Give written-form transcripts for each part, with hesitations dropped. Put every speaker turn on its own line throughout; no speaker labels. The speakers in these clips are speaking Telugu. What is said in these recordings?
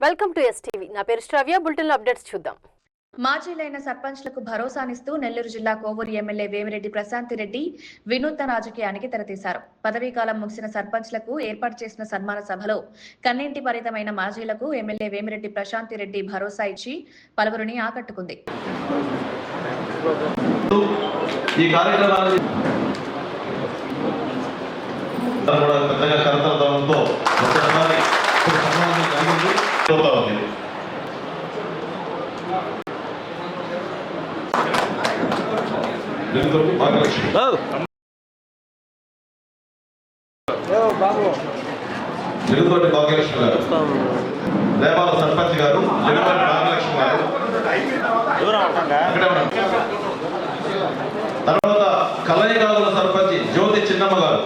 Welcome to STV. నా పేరు శ్రావ్య. బులెటిన్ అప్డేట్స్ చూద్దాం.
మాజీలైన సర్పంచ్లకు భరోసానిస్తూ నెల్లూరు జిల్లా కోవూరు ఎమ్మెల్యే వేమిరెడ్డి ప్రశాంతి రెడ్డి వినూత్న రాజకీయానికి తెరతీశారు. పదవీకాలం ముగిసిన సర్పంచ్లకు ఏర్పాటు చేసిన సన్మాన సభలో కన్నీటి పరితమైన మాజీలకు ఎమ్మెల్యే వేమిరెడ్డి ప్రశాంతి రెడ్డి భరోసా ఇచ్చి పలువురిని ఆకట్టుకుంది.
జగతోటి భాగ్యలక్ష్మి గారు, దేవాల సర్పంచ్ గారు, జగతోటి భాగ్యలక్ష్మి గారు, తర్వాత కలయిగాగుల సర్పంచ్ జ్యోతి చిన్నమ్మ గారు,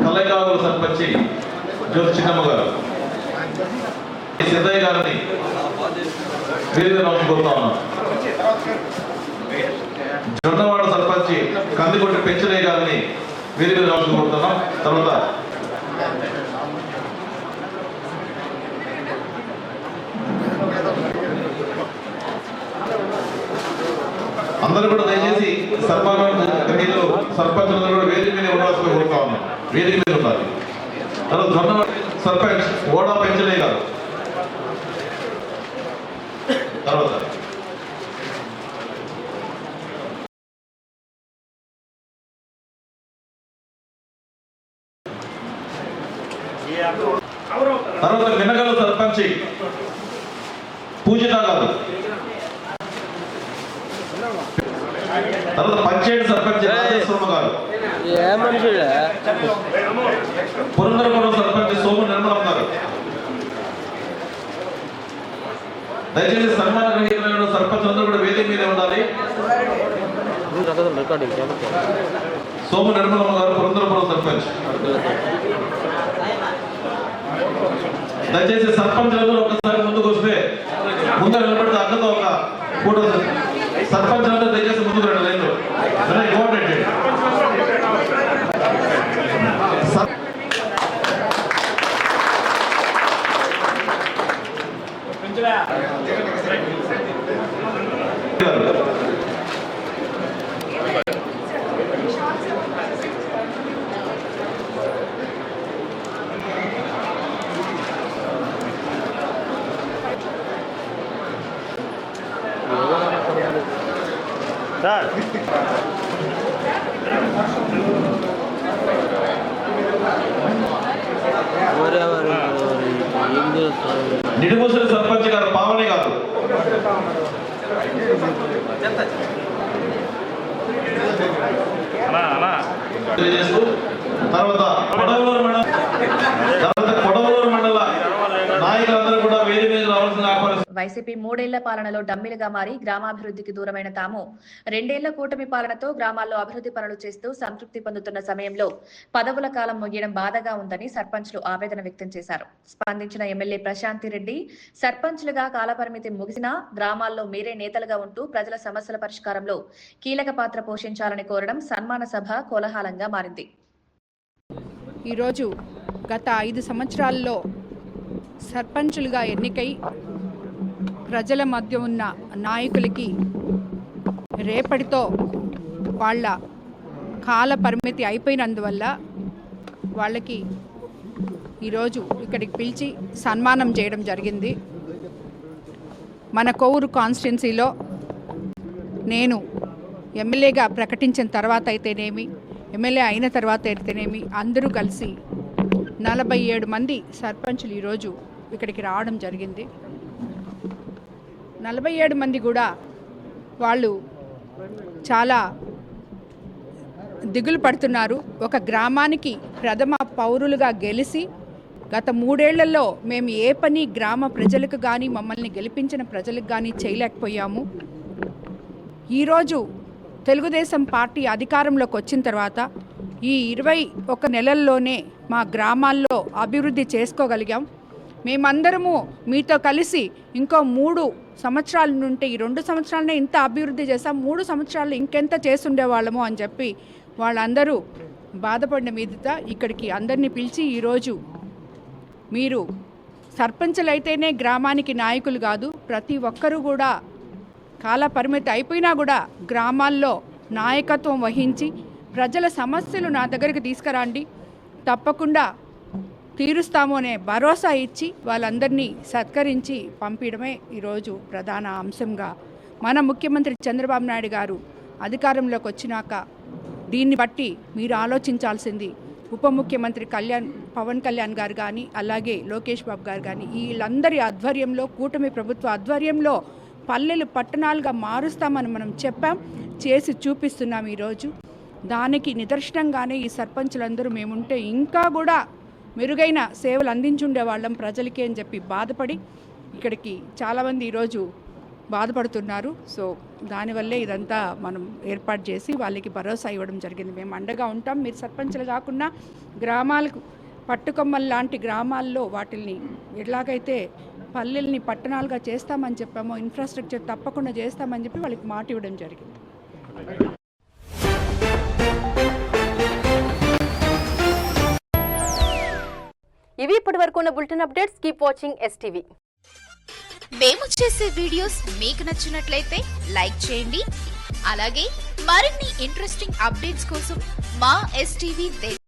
కలయిగాగుల సర్పంచ్ జ్యోతి చిన్నమ్మ గారు, సిద్ధయ్య గారిని వేదిక రావడం కోరుతా ఉన్నాం. జొన్నవాడ సర్పంచ్ కందికొట్టి పెంచలయ్య గారిని వేదిక రావడం కోరుతున్నాం. తర్వాత అందరూ కూడా దయచేసి సర్పంచులు సర్పంచులందరూ కూడా వేదిక మీద ఉండాల్సిన కోరుతా ఉన్నాం. వేదిక మీద ఉండాలి. తర్వాత జొన్నవాడ సర్పంచ్ ఓడా పెంచలయ్య గారు, తర్వాత మినగల సర్పంచ్ పూజిత గారు, తర్వాత పంచాయతీ సర్పంచ్ రాజేశ్వరమ్మ గారు, పురంధరపురం సర్పంచ్ సోము నిర్మలమ్మ గారు. దయచేసి సన్మాన గ్రహీతమైన సర్పంచ్ అందరూ కూడా వేదిక మీద ఉండాలి. సోము నిర్మలమ్మ గారు, పురంధరపురం సర్పంచ్. దయచేసి సర్పంచ్ అందరూ ఒకసారి ముందుకు వస్తే ముందు నిలబడితే అక్కతో ఒక ఫోటో. సర్పంచ్ అందరూ దయచేసి ముందుకు రండి. లేదు ఇంపార్టెంట్. నిడుమూసలి సర్పంచ్ గారు పావని గారు, తర్వాత కొడవలూరు మండల నాయకులందరూ కూడా వేది మీద రావాల్సిన
వైసీపీ 3 ఏళ్ల పాలనలో డమ్మిలుగా మారి గ్రామాభివృద్ధికి దూరమైన తాము 2 ఏళ్ల కూటమి పాలనతో గ్రామాల్లో అభివృద్ధి పనులు చేస్తూ సంతృప్తి పొందుతున్న సమయంలో పదవుల కాలం ముగియడం బాధగా ఉందని సర్పంచ్లు ఆవేదన వ్యక్తం చేశారు. స్పందించిన ఎమ్మెల్యే ప్రశాంతి రెడ్డి సర్పంచ్లుగా కాలపరిమితి ముగిసినా గ్రామాల్లో మీరే నేతలుగా ఉంటూ ప్రజల సమస్యల పరిష్కారంలో కీలక పాత్ర పోషించాలని కోరడం సన్మాన సభ కోలాహలంగా మారింది.
ఈరోజు గత 5 సంవత్సరాల్లో సర్పంచులుగా ఎన్నికై ప్రజల మధ్య ఉన్న నాయకులకి రేపటితో వాళ్ళ కాల పరిమితి అయిపోయినందువల్ల వాళ్ళకి ఈరోజు ఇక్కడికి పిలిచి సన్మానం చేయడం జరిగింది. మన కోవూరు కాన్స్టిట్యున్సీలో నేను ఎమ్మెల్యేగా ప్రకటించిన తర్వాత అయితేనేమి, ఎమ్మెల్యే అయిన తర్వాత అయితేనేమి అందరూ కలిసి 47 మంది సర్పంచులు ఈరోజు ఇక్కడికి రావడం జరిగింది. 47 మంది కూడా వాళ్ళు చాలా దిగులు పడుతున్నారు. ఒక గ్రామానికి ప్రథమ పౌరులుగా గెలిచి గత 3 ఏళ్లలో మేము ఏ పని గ్రామ ప్రజలకు కానీ మమ్మల్ని గెలిపించిన ప్రజలకు కానీ చేయలేకపోయాము. ఈరోజు తెలుగుదేశం పార్టీ అధికారంలోకి వచ్చిన తర్వాత ఈ 21 నెలల్లోనే మా గ్రామాల్లో అభివృద్ధి చేసుకోగలిగాం. మేమందరము మీతో కలిసి ఇంకో 3 సంవత్సరాల నుండి ఈ 2 సంవత్సరాలనే ఇంత అభివృద్ధి చేసాం, 3 సంవత్సరాలు ఇంకెంత చేసుండేవాళ్ళము అని చెప్పి వాళ్ళందరూ బాధపడిన మీదట ఇక్కడికి అందరినీ పిలిచి ఈరోజు మీరు సర్పంచులైతేనే గ్రామానికి నాయకులు కాదు, ప్రతి ఒక్కరూ కూడా కాల పరిమితి అయిపోయినా కూడా గ్రామాల్లో నాయకత్వం వహించి ప్రజల సమస్యలు నా దగ్గరికి తీసుకురండి, తప్పకుండా తీరుస్తాము అనే భరోసా ఇచ్చి వాళ్ళందరినీ సత్కరించి పంపించడమే ఈరోజు ప్రధాన అంశంగా మన ముఖ్యమంత్రి చంద్రబాబు నాయుడు గారు అధికారంలోకి వచ్చినాక దీన్ని బట్టి మీరు ఆలోచించాల్సింది ఉప ముఖ్యమంత్రి పవన్ కళ్యాణ్ గారు కానీ అలాగే లోకేష్ బాబు గారు కానీ వీళ్ళందరి ఆధ్వర్యంలో కూటమి ప్రభుత్వ ఆధ్వర్యంలో పల్లెలు పట్టణాలుగా మారుస్తామని మనం చెప్పాం, చేసి చూపిస్తున్నాం ఈరోజు. దానికి నిదర్శనంగానే ఈ సర్పంచులందరూ మేముంటే ఇంకా కూడా మెరుగైన సేవలు అందించుండే వాళ్ళం ప్రజలకి అని చెప్పి బాధపడి ఇక్కడికి చాలామంది ఈరోజు బాధపడుతున్నారు. సో దానివల్లే ఇదంతా మనం ఏర్పాటు చేసి వాళ్ళకి భరోసా ఇవ్వడం జరిగింది. మేము అండగా ఉంటాం. మీరు సర్పంచులు కాకుండా గ్రామాలకు పట్టుకొమ్మల లాంటి గ్రామాల్లో వాటిల్ని ఎలాగైతే పల్లెల్ని పట్టణాలుగా చేస్తామని చెప్పామో ఇన్ఫ్రాస్ట్రక్చర్ తప్పకుండా చేస్తామని చెప్పి వాళ్ళకి మాట ఇవ్వడం జరిగింది.
ఇవి ఇప్పటి వరకు ఉన్న bulletin updates. Keep watching STV.
మేము చేసే వీడియోస్ మీకు నచ్చినట్లయితే లైక్ చేయండి. అలాగే మరిన్ని ఇంట్రెస్టింగ్ అప్డేట్స్ కోసం మా STV